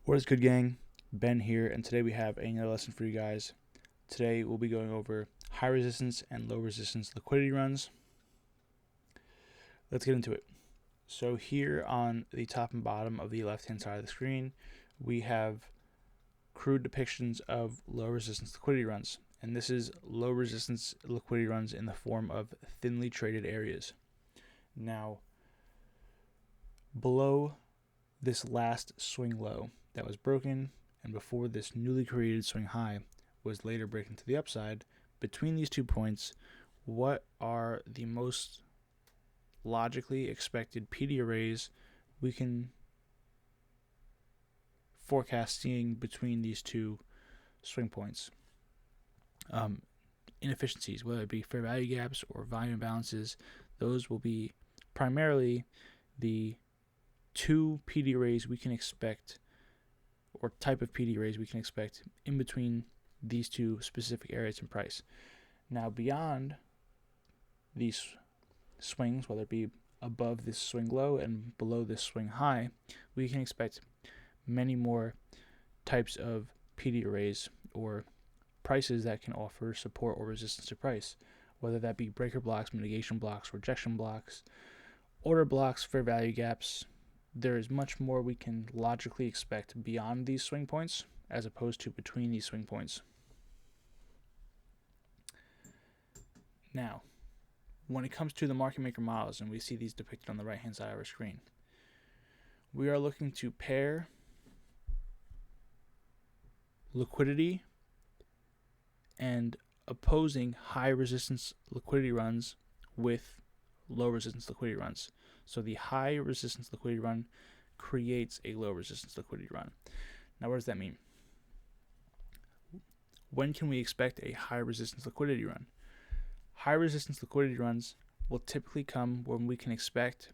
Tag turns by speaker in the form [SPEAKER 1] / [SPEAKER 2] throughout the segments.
[SPEAKER 1] What is good, gang? Ben here, and today we have another lesson for you guys. Today we'll be going over high resistance and low resistance liquidity runs. Let's get into it. So here on the top and bottom of the left-hand side of the screen, we have crude depictions of low resistance liquidity runs. And this is low resistance liquidity runs in the form of thinly traded areas. Now, below this last swing low that was broken, and before this newly created swing high was later breaking to the upside, between these 2 points, what are the most logically expected PD arrays we can forecast seeing between these 2 swing points? Inefficiencies, whether it be fair value gaps or volume imbalances, those will be primarily the 2 PD arrays we can expect, or type of PD arrays we can expect in between these 2 specific areas in price. Now, beyond these swings, whether it be above this swing low and below this swing high, we can expect many more types of PD arrays or prices that can offer support or resistance to price, whether that be breaker blocks, mitigation blocks, rejection blocks, order blocks, fair value gaps. There is much more we can logically expect beyond these swing points as opposed to between these swing points. Now, when it comes to the market maker models, and we see these depicted on the right hand side of our screen, we are looking to pair liquidity and opposing high resistance liquidity runs with low resistance liquidity runs. So the high resistance liquidity run creates a low resistance liquidity run. Now, what does that mean? When can we expect a high resistance liquidity run? High resistance liquidity runs will typically come when we can expect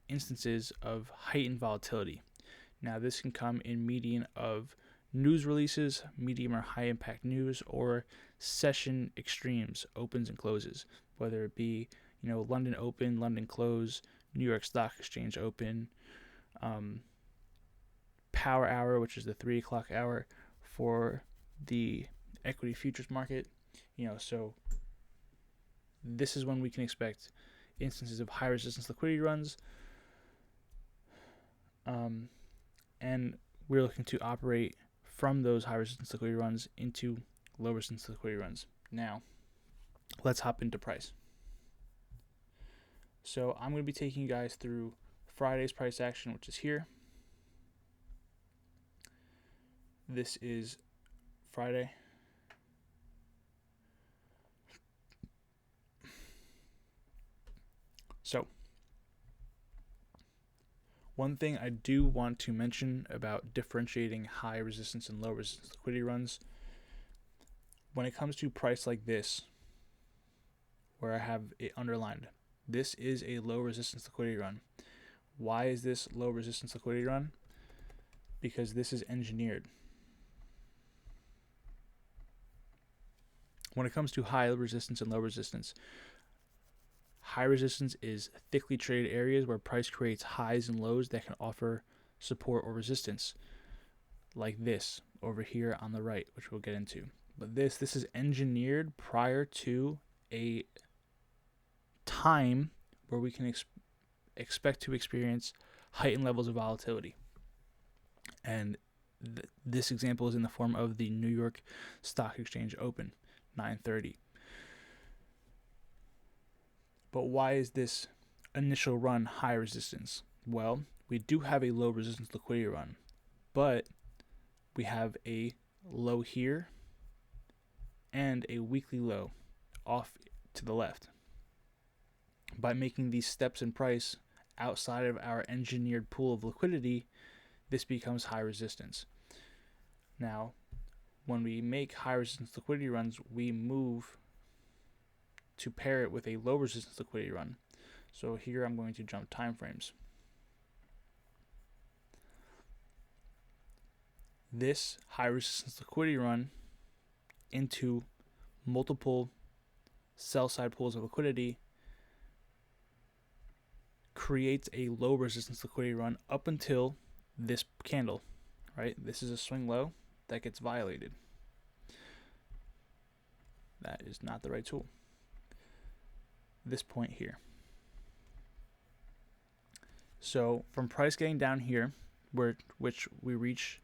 [SPEAKER 1] instances of heightened volatility. Now, this can come in median of news releases, medium or high impact news, or session extremes, opens and closes, whether it be London open, London close, New York Stock Exchange open, power hour, which is the 3 o'clock hour for the equity futures market. So this is when we can expect instances of high resistance liquidity runs, and we're looking to operate from those high resistance liquidity runs into low resistance liquidity runs. Now, let's hop into price. So I'm going to be taking you guys through Friday's price action, which is here. This is Friday. So, one thing I do want to mention about differentiating high resistance and low resistance liquidity runs, when it comes to price like this, where I have it underlined, this is a low resistance liquidity run. Why is this low resistance liquidity run? Because this is engineered. When it comes to high resistance and low resistance, high resistance is thickly traded areas where price creates highs and lows that can offer support or resistance, like this over here on the right, which we'll get into. But this is engineered prior to a time where we can expect to experience heightened levels of volatility. And this example is in the form of the New York Stock Exchange open, 9:30. But why is this initial run high resistance? Well, we do have a low resistance liquidity run, but we have a low here and a weekly low off to the left. By making these steps in price outside of our engineered pool of liquidity, this becomes high resistance. Now, when we make high resistance liquidity runs, we move to pair it with a low resistance liquidity run. So here I'm going to jump time frames. This high resistance liquidity run into multiple sell side pools of liquidity creates a low resistance liquidity run up until this candle, right? This is a swing low that gets violated. That is not the right tool. This point here. So from price getting down here, which we reach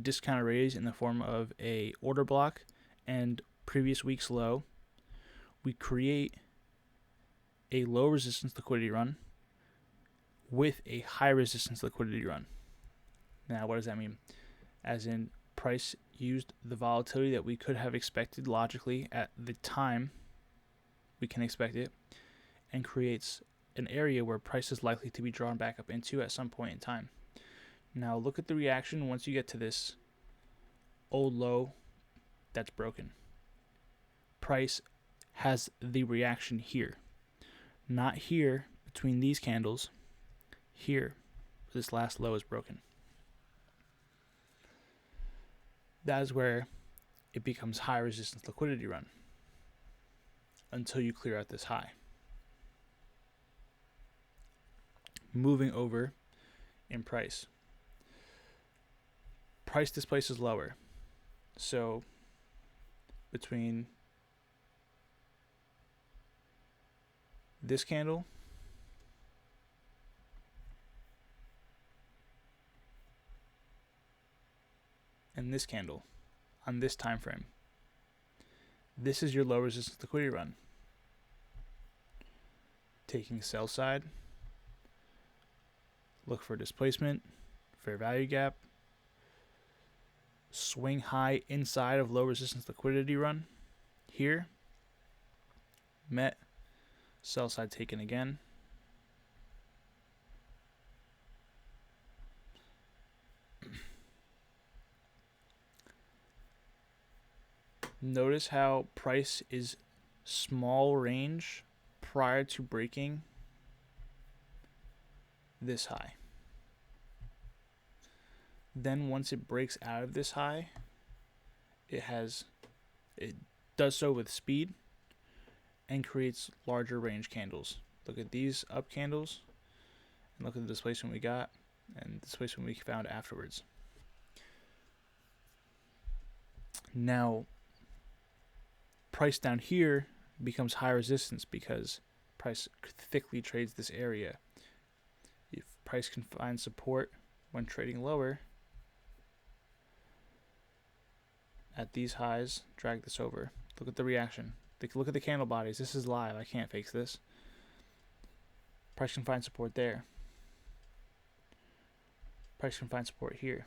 [SPEAKER 1] discounted raise in the form of a order block and previous week's low, we create a low resistance liquidity run with a high resistance liquidity run. Now, what does that mean? As in, price used the volatility that we could have expected logically at the time we can expect it, and creates an area where price is likely to be drawn back up into at some point in time. Now look at the reaction once you get to this old low that's broken. Price has the reaction here, not here between these candles, here this last low is broken. That is where it becomes high resistance liquidity run until you clear out this high. Moving over in price. Price displaces lower. So between this candle and this candle on this time frame, this is your low resistance liquidity run. Taking sell side, look for displacement, fair value gap, swing high inside of low resistance liquidity run here, met, sell side taken again, notice how price is small range prior to breaking this high. Then once it breaks out of this high, it does so with speed and creates larger range candles. Look at these up candles and look at the displacement we got and the displacement we found afterwards. Now price down here becomes high resistance because price thickly trades this area. If price can find support when trading lower at these highs, drag this over. Look at the reaction. Look at the candle bodies. This is live. I can't fake this. Price can find support there. Price can find support here.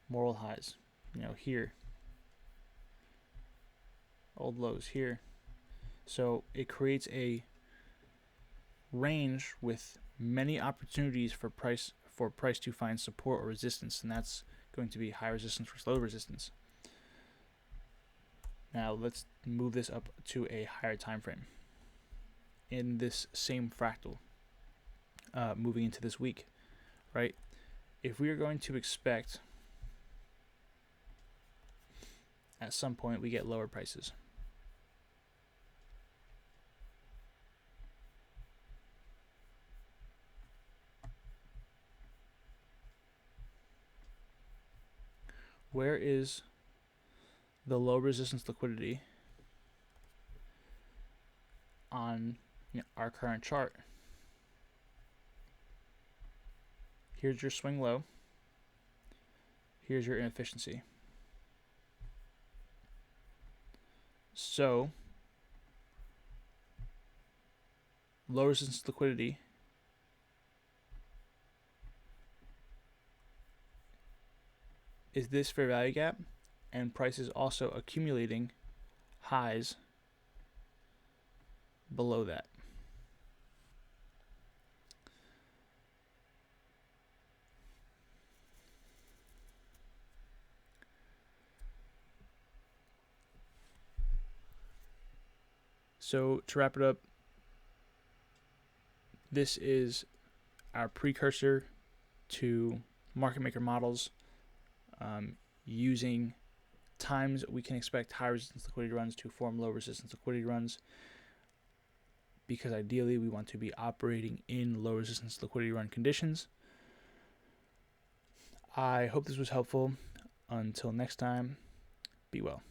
[SPEAKER 1] Moral highs, here. Old lows here. So it creates a range with many opportunities for price to find support or resistance, and that's going to be high resistance versus low resistance. Now let's move this up to a higher time frame in this same fractal, moving into this week, right? If we are going to expect at some point we get lower prices, where is the low resistance liquidity on our current chart? Here's your swing low. Here's your inefficiency. So low resistance liquidity is this fair value gap, and price is also accumulating highs below that. So to wrap it up, this is our precursor to market maker models, using times we can expect high resistance liquidity runs to form low resistance liquidity runs. because ideally we want to be operating in low resistance liquidity run conditions. I hope this was helpful. Until next time, be well.